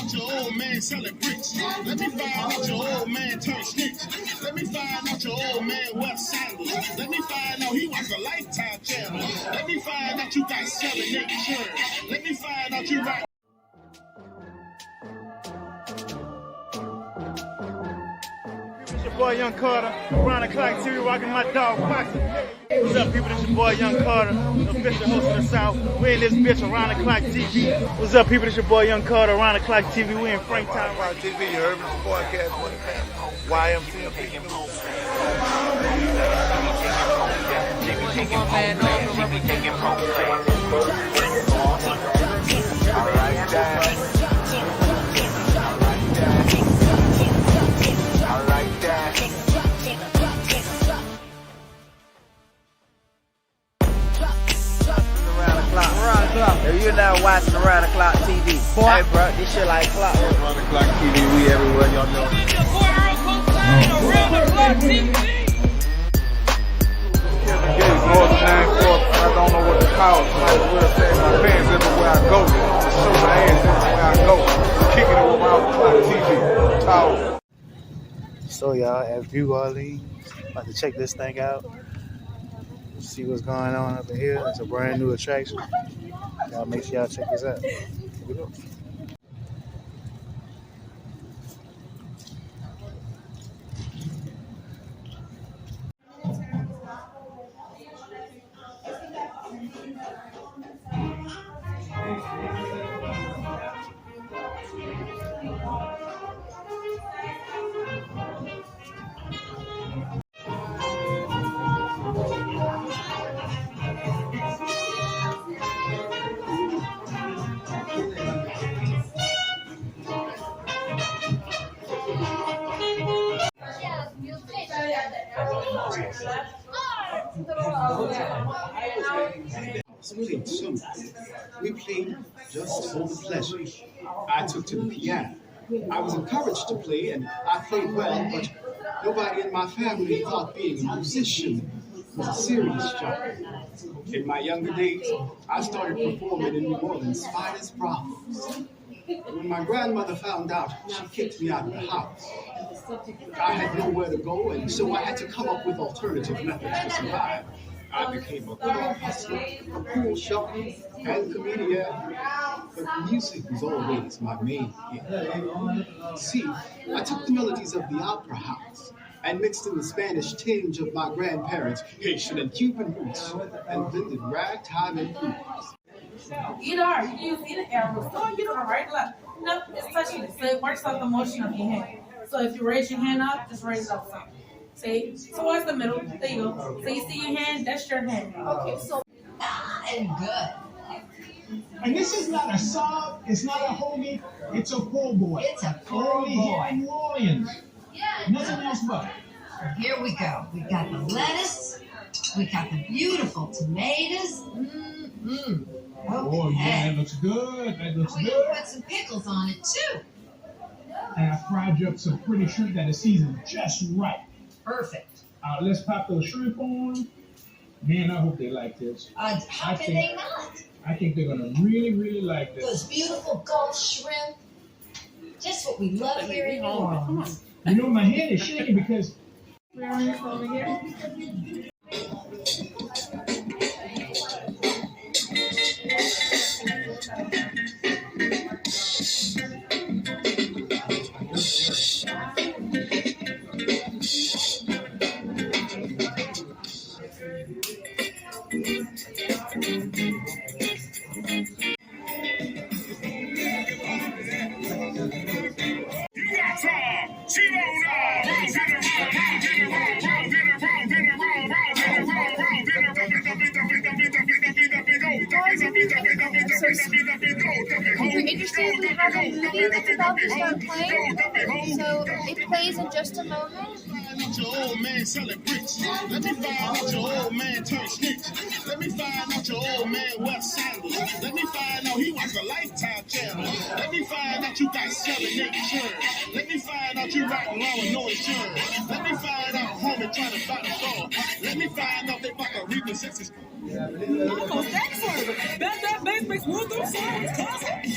out your old man selling bricks. Let me find out your old man turn snitch. Let me find out your old man wear sandals. Let me find out he was a Lifetime channel. Let me find out you got 7-8 churn. Let me find out you rock. It's your boy Young Carter, Round the Clock TV, rocking my dog Foxy. What's up, people? It's your boy Young Carter, the official host of the South. We in this bitch Around the Clock TV. What's up, people? It's your boy Young Carter, Around the Clock TV. We in Frank Town. Clock TV, you heard me? It's your boy Cash Money YMCMP. You're now watching Around the Clock TV. Hey, bro, this shit like clockwork. Around the Clock TV, we everywhere, y'all know. Around the Clock TV. I don't know what to call it. I will say my fans everywhere I go. To show my ass everywhere I go. Kicking it Around the Clock TV. Talk. So y'all at Vue Orleans, about to check this thing out. See what's going on up in here. It's a brand new attraction. Y'all make sure y'all check this out. Here we go. We played just for the pleasure. I took to the piano. I was encouraged to play, and I played well, but nobody in my family thought being a musician was a serious job. In my younger days, I started performing in New Orleans' finest brothels. When my grandmother found out, she kicked me out of the house. I had nowhere to go, and so I had to come up with alternative methods to survive. I became a car hustler, a pool shopper, and comedian, but music was always my main hit. See, I took the melodies of the opera house and mixed in the Spanish tinge of my grandparents' Haitian and Cuban roots, and blended ragtime and blues. Either or, you can use either arrow. So you don't right left. Nope, it's touching it. So it works out the motion of your hand. So if you raise your hand up, just raise it up some. See, towards the middle. There you go. So you see your hand, that's your hand. Okay, so and good. And this is not a sub, it's not a homie, it's a poor boy. It's a poor Only boy. here in New Orleans. Nothing else but. Here we go. We've got the lettuce. We got the beautiful tomatoes. Mm-hmm. Okay. Oh yeah, that looks good. That looks We good. can put some pickles on it too. And I fried you up some pretty shrimp that is seasoned just right. Perfect. Let's pop those shrimp on. Man, I hope they like this. How can they not? I think they're gonna really, really like this. Those beautiful Gulf shrimp. Just what we love here in New Orleans. You know, my hand is shaking because we're on this over here. If you're interested, we have a movie that's about to start playing, so it plays in just a moment. Your old man selling bricks. Let me find out your old man turn snitch. Let me find out your old man wear sandals. Let me find out he was a Lifetime channel. Let me find out you got 7-8 churn. Let me find out you riding around with no insurance. Let me find out homie trying to buy the car. Let me find out they about to reap the sexes. Almost excellent. That bass makes one of those songs. Classic.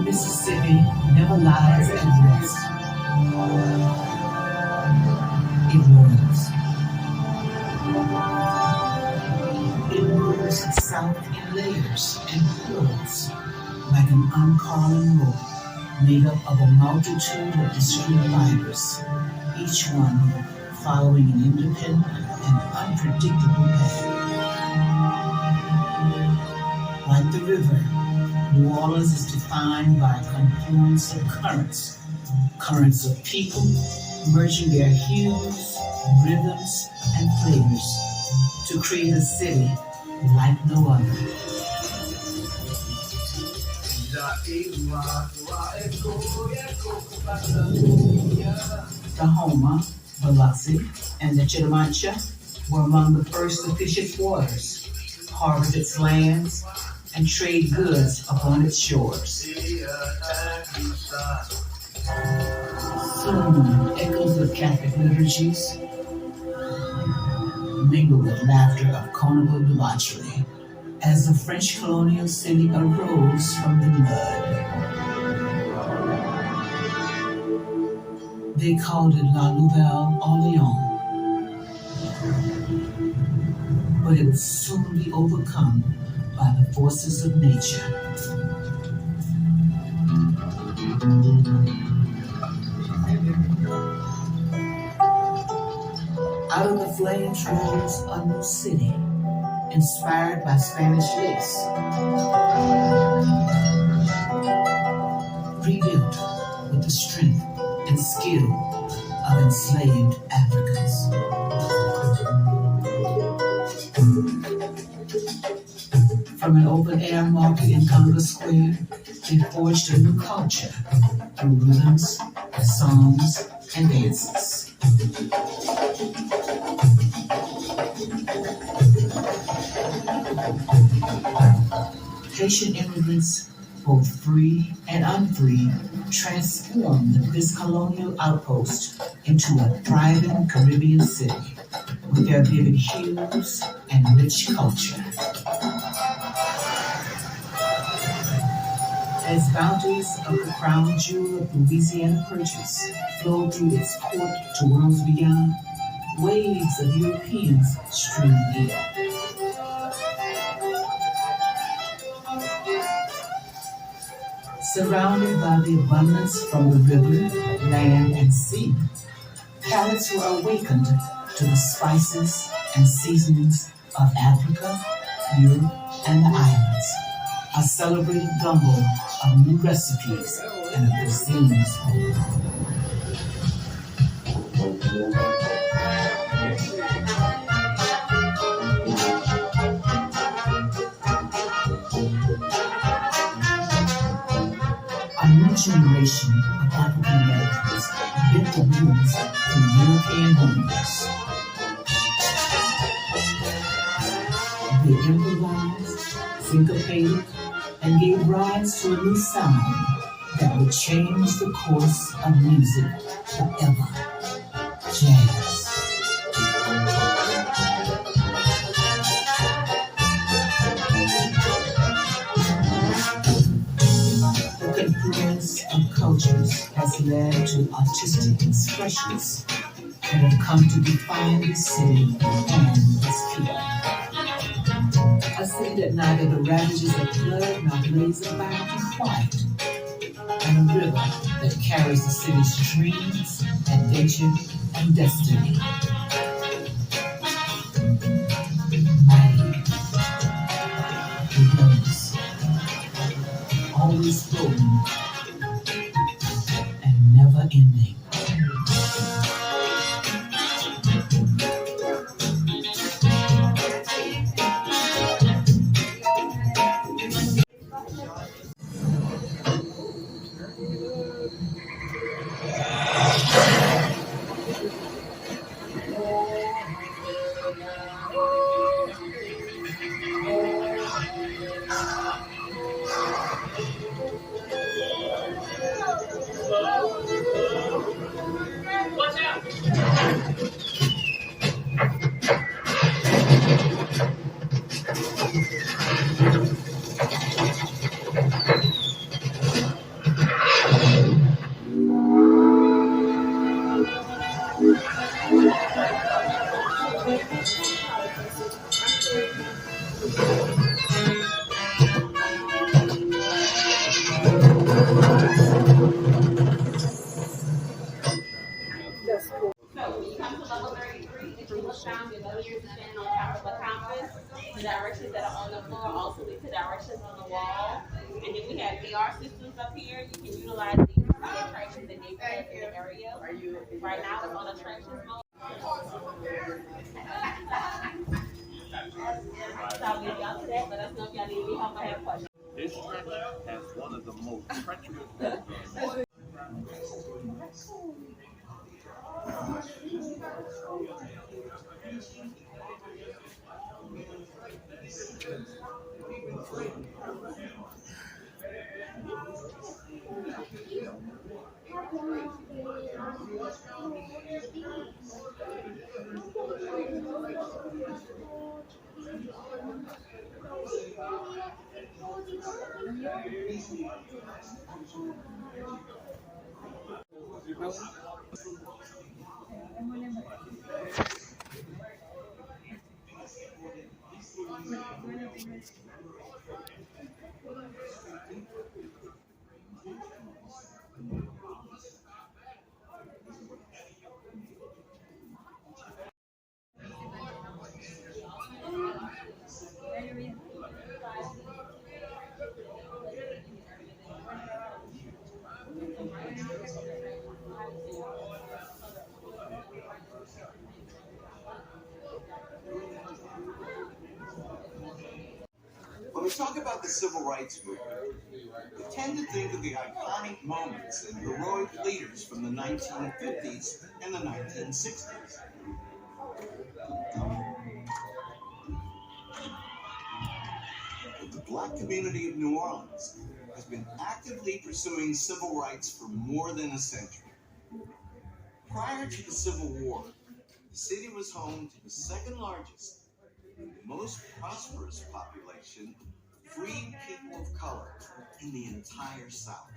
Mississippi never lies at rest. It roars. It moves south in layers and curls like an uncommon rope made up of a multitude of discrete fibers, each one following an independent and unpredictable path. Like the river, New Orleans is defined by a confluence of currents of people merging their hues, rhythms, and flavors to create a city like no other. The Houma, Biloxi, and the Chittimancha were among the first to fish its waters, harvest its lands, and trade goods upon its shores. Soon, echoes of Catholic liturgies mingled with laughter of carnival debauchery as the French colonial city arose from the mud. They called it La Nouvelle Orleans, but it would soon be overcome by the forces of nature. Out of the flames rose a new city, inspired by Spanish lace, rebuilt with the strength and skill of enslaved Africans. From an open-air market in Congress Square, they forged a new culture through rhythms, songs, and dances. Haitian immigrants, both free and unfree, transformed this colonial outpost into a thriving Caribbean city with their vivid hues and rich culture. As bounties of the crown jewel of Louisiana purchase flowed through its port to worlds beyond, waves of Europeans streamed in. Surrounded by the abundance from the river, land, and sea, palates were awakened to the spices and seasonings of Africa, Europe, and the islands. A celebrated gumbo of new recipes and of cuisines. A new generation of African Americans bit the blues from European homes. They improvised, syncopated, and gave rise to a new sound that would change the course of music forever. Jazz. The confluence of cultures has led to artistic expressions that have come to define the city and its people. A city that neither the ravages of flood nor blaze of fire can quiet, and a river that carries the city's dreams, adventure, and destiny. Mighty, relentless, always flowing, and never ending. The directions that are on the floor also lead to directions on the wall. And then we have VR systems up here. You can utilize these to see attractions and neighborhoods in the area. Right now it's on attractions mode. So I'll leave y'all to that. Let us know if y'all need any help or have questions. This stretch has one of the most treacherous When we talk about the civil rights movement, we tend to think of the iconic moments and heroic leaders from the 1950s and the 1960s. But the Black community of New Orleans has been actively pursuing civil rights for more than a century. Prior to the Civil War, the city was home to the second largest and most prosperous population of free people of color in the entire South.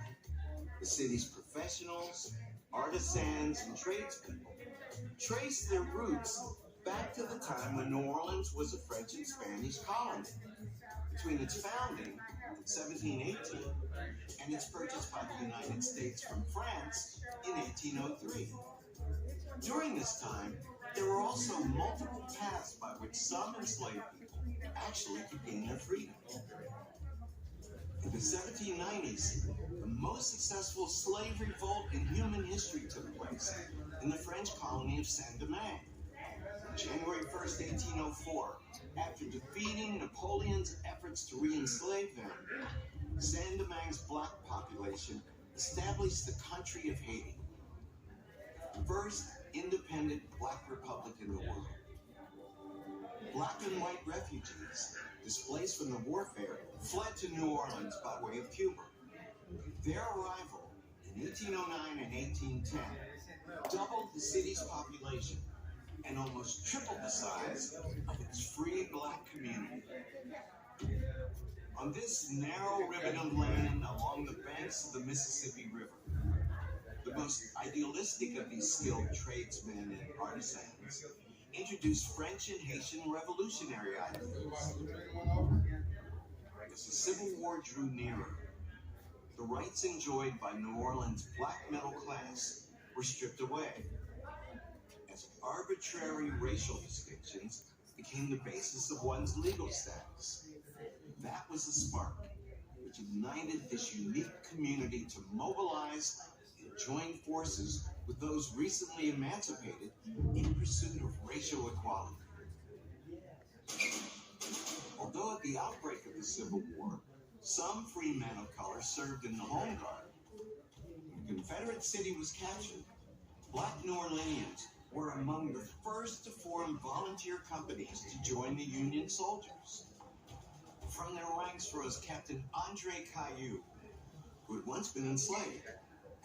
The city's professionals, artisans, and tradespeople trace their roots back to the time when New Orleans was a French and Spanish colony, between its founding in 1718 and its purchase by the United States from France in 1803. During this time, there were also multiple paths by which some enslaved people actually could gain their freedom. In the 1790s, the most successful slave revolt in human history took place in the French colony of Saint-Domingue. On January 1st, 1804, after defeating Napoleon's efforts to re-enslave them, Saint-Domingue's black population established the country of Haiti, the first independent black republic in the world. Black and white refugees, displaced from the warfare, fled to New Orleans by way of Cuba. Their arrival in 1809 and 1810 doubled the city's population and almost tripled the size of its free black community. On this narrow ribbon of land along the banks of the Mississippi River, the most idealistic of these skilled tradesmen and artisans introduced French and Haitian revolutionary ideas. As the Civil War drew nearer, the rights enjoyed by New Orleans' black middle class were stripped away, as arbitrary racial distinctions became the basis of one's legal status. That was the spark which ignited this unique community to mobilize and join forces with those recently emancipated in pursuit of racial equality. Although at the outbreak of the Civil War, some free men of color served in the Home Guard, when the Confederate city was captured, Black New Orleanians were among the first to form volunteer companies to join the Union soldiers. From their ranks rose Captain Andre Caillou, who had once been enslaved,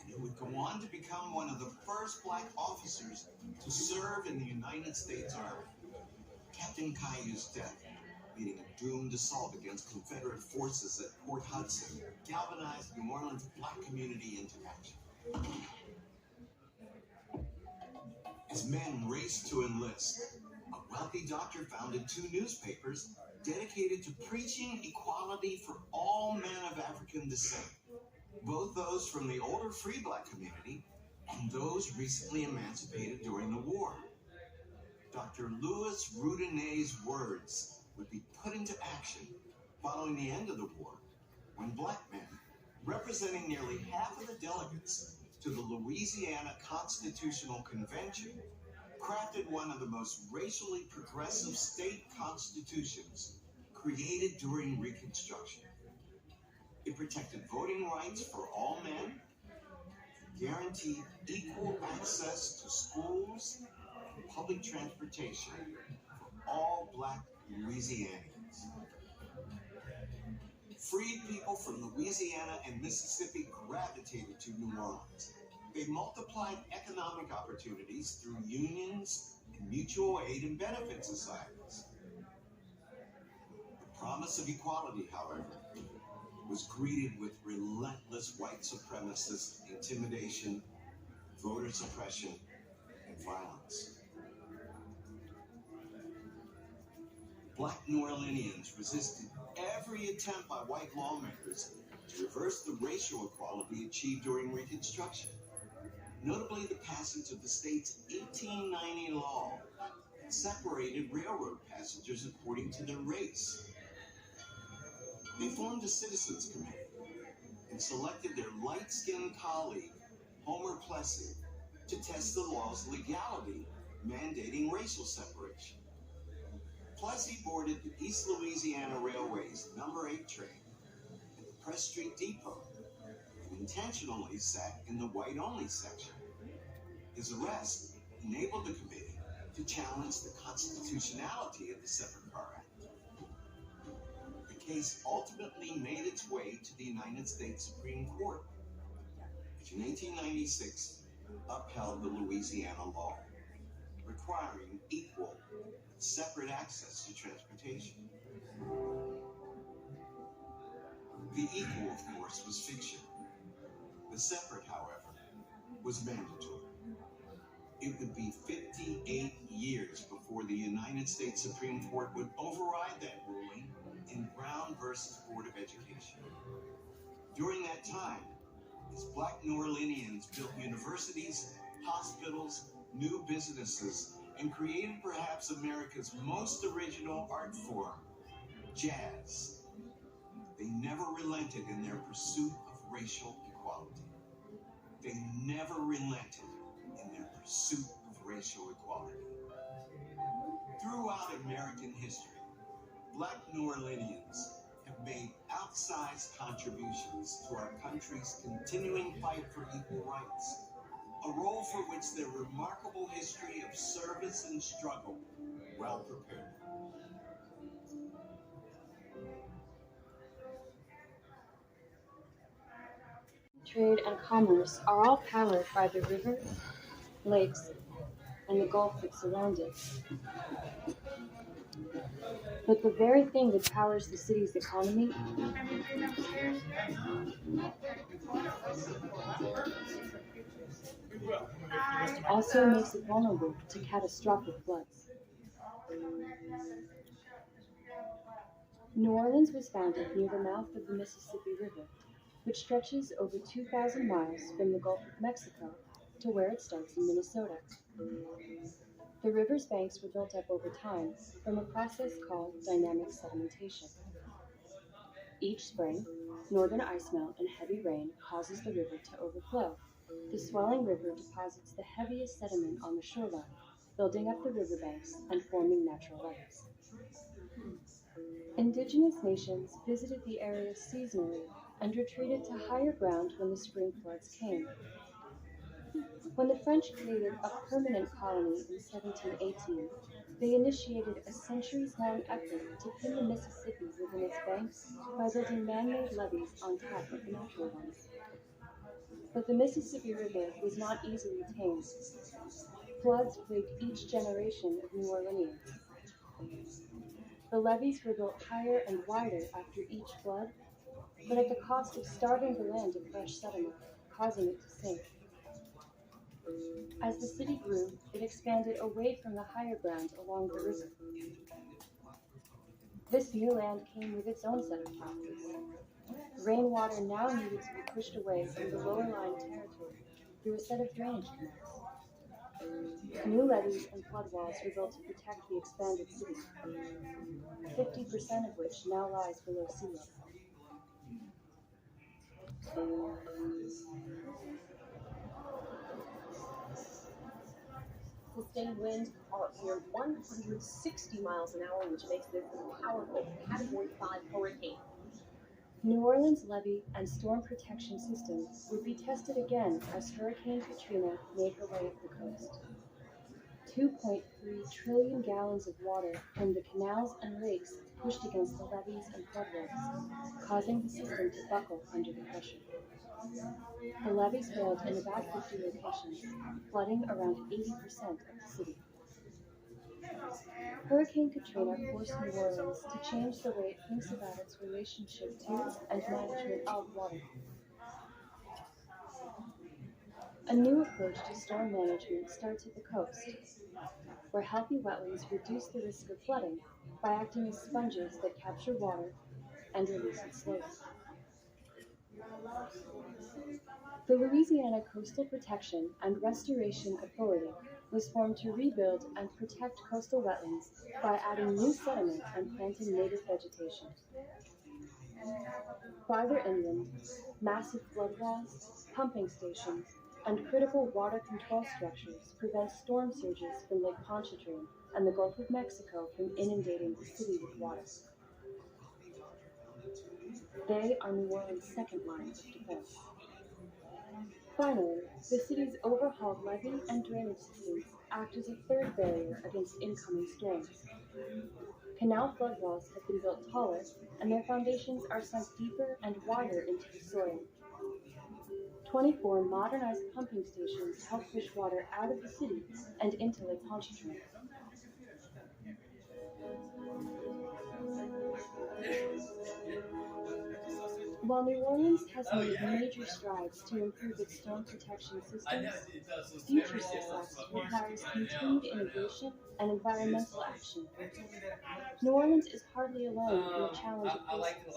and who would go on to become one of the first black officers to serve in the United States Army. Captain Caillou's death, leading a doomed assault against Confederate forces at Port Hudson, galvanized New Orleans' black community into action. As men raced to enlist, a wealthy doctor founded 2 newspapers dedicated to preaching equality for all men of African descent, both those from the older free black community and those recently emancipated during the war. Dr. Louis Roudenay's words would be put into action following the end of the war, when black men, representing nearly half of the delegates to the Louisiana Constitutional Convention, crafted one of the most racially progressive state constitutions created during Reconstruction. It protected voting rights for all men, guaranteed equal access to schools and public transportation for all black Louisianians. Freed people from Louisiana and Mississippi gravitated to New Orleans. They multiplied economic opportunities through unions and mutual aid and benefit societies. The promise of equality, however, was greeted with relentless white supremacist intimidation, voter suppression, and violence. Black New Orleanians resisted every attempt by white lawmakers to reverse the racial equality achieved during Reconstruction. Notably, the passage of the state's 1890 law that separated railroad passengers according to their race. They formed a citizens committee and selected their light-skinned colleague, Homer Plessy, to test the law's legality, mandating racial separation. Plessy boarded the East Louisiana Railway's number 8 train at the Press Street Depot and intentionally sat in the white-only section. His arrest enabled the committee to challenge the constitutionality of the Separate Car Act. The case ultimately made its way to the United States Supreme Court, which in 1896 upheld the Louisiana law, requiring equal, separate access to transportation. The equal, of course, was fiction. The separate, however, was mandatory. It would be 58 years before the United States Supreme Court would override that ruling in Brown versus Board of Education. During that time, as black New Orleanians built universities, hospitals, new businesses, and created perhaps America's most original art form, jazz, they never relented in their pursuit of racial equality. They never relented in their pursuit of racial equality. Throughout American history, black New Orleanians have made outsized contributions to our country's continuing fight for equal rights, a role for which their remarkable history of service and struggle well prepared them. Trade and commerce are all powered by the rivers, lakes, and the Gulf that surround it. But the very thing that powers the city's economy also makes it vulnerable to catastrophic floods. New Orleans was founded near the mouth of the Mississippi River, which stretches over 2,000 miles from the Gulf of Mexico to where it starts in Minnesota. The river's banks were built up over time from a process called dynamic sedimentation. Each spring, northern ice melt and heavy rain causes the river to overflow. The swelling river deposits the heaviest sediment on the shoreline, building up the riverbanks and forming natural lakes. Indigenous nations visited the area seasonally and retreated to higher ground when the spring floods came. When the French created a permanent colony in 1718, they initiated a centuries-long effort to pin the Mississippi within its banks by building man-made levees on top of the natural ones. But the Mississippi River was not easily tamed. Floods plagued each generation of New Orleanians. The levees were built higher and wider after each flood, but at the cost of starving the land of fresh sediment, causing it to sink. As the city grew, it expanded away from the higher ground along the river. This new land came with its own set of problems. Rainwater now needed to be pushed away from the lower-lying territory through a set of drainage canals. New levees and flood walls were built to protect the expanded city, 50% of which now lies below sea level. Sustained winds are near 160 miles an hour, which makes this a powerful Category 5 hurricane. New Orleans levee and storm protection system would be tested again as Hurricane Katrina made her way up the coast. 2.3 trillion gallons of water from the canals and lakes pushed against the levees and floodwalls, causing the system to buckle under the pressure. The levees failed in about 50 locations, flooding around 80% of the city. Hurricane Katrina forced New Orleans to change the way it thinks about its relationship to and management of water. A new approach to storm management starts at the coast, where healthy wetlands reduce the risk of flooding by acting as sponges that capture water and release it slowly. The Louisiana Coastal Protection and Restoration Authority was formed to rebuild and protect coastal wetlands by adding new sediment and planting native vegetation. Farther inland, massive flood walls, pumping stations, and critical water control structures prevent storm surges from Lake Pontchartrain and the Gulf of Mexico from inundating the city with water. They are New Orleans' second line of defense. Finally, the city's overhauled levee and drainage systems act as a third barrier against incoming storms. Canal flood walls have been built taller, and their foundations are sunk deeper and wider into the soil. 24 modernized pumping stations help push water out of the city and into Lake Pontchartrain. While New Orleans has made major strides to improve its storm protection systems, future success requires continued innovation and environmental action. New Orleans is hardly alone in the challenge it faces.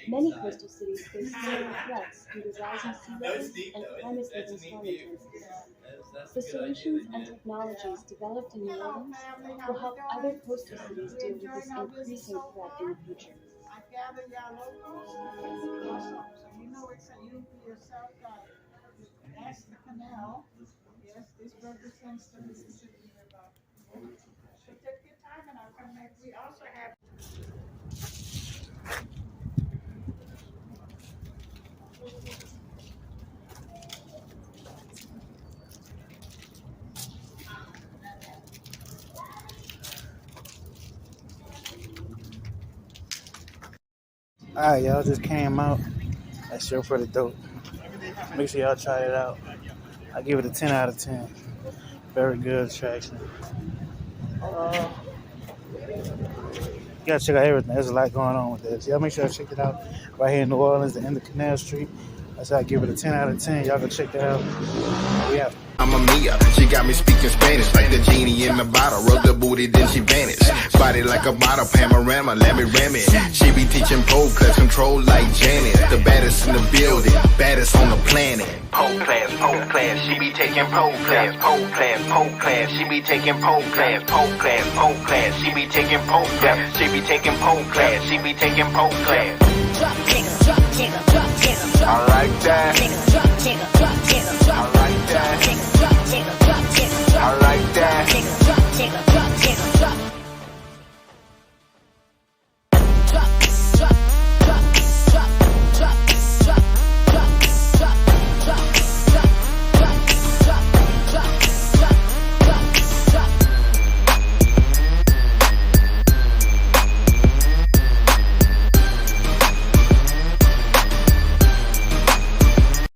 Many coastal cities face similar threats due to rising sea levels and climate-driven storm intensity. The solutions and technologies developed in New Orleans will help other coastal cities deal with this increasing threat in the future. I gather y'all locals. Awesome. So you know it's you yourself got it. That's the canal. Yes, this represents the Mississippi River. So take your time and I'll come back. We also have Alright, y'all just came out. That's sure pretty dope. Make sure y'all try it out. I give it a 10 out of 10. Very good attraction. You gotta check out everything. There's a lot going on with this. Y'all make sure y'all check it out right here in New Orleans, the end of Canal Street. That's how I give it a 10 out of 10. Y'all can check that out. Yeah. Mamma mia, she got me speaking Spanish like the genie in the bottle. Rub the booty, then she vanish. Body like a bottle, panorama, let me ram it. She be teaching pole class, control like Janet. The baddest in the building, baddest on the planet. Pole class, she be taking pole class. Pole class, she be taking pole class. Pole class, she be taking pole class. She be taking pole class, she be taking pole class. Drop jigger, drop jigger. I like that. Drop jigger, drop jigger. I like that. I like that.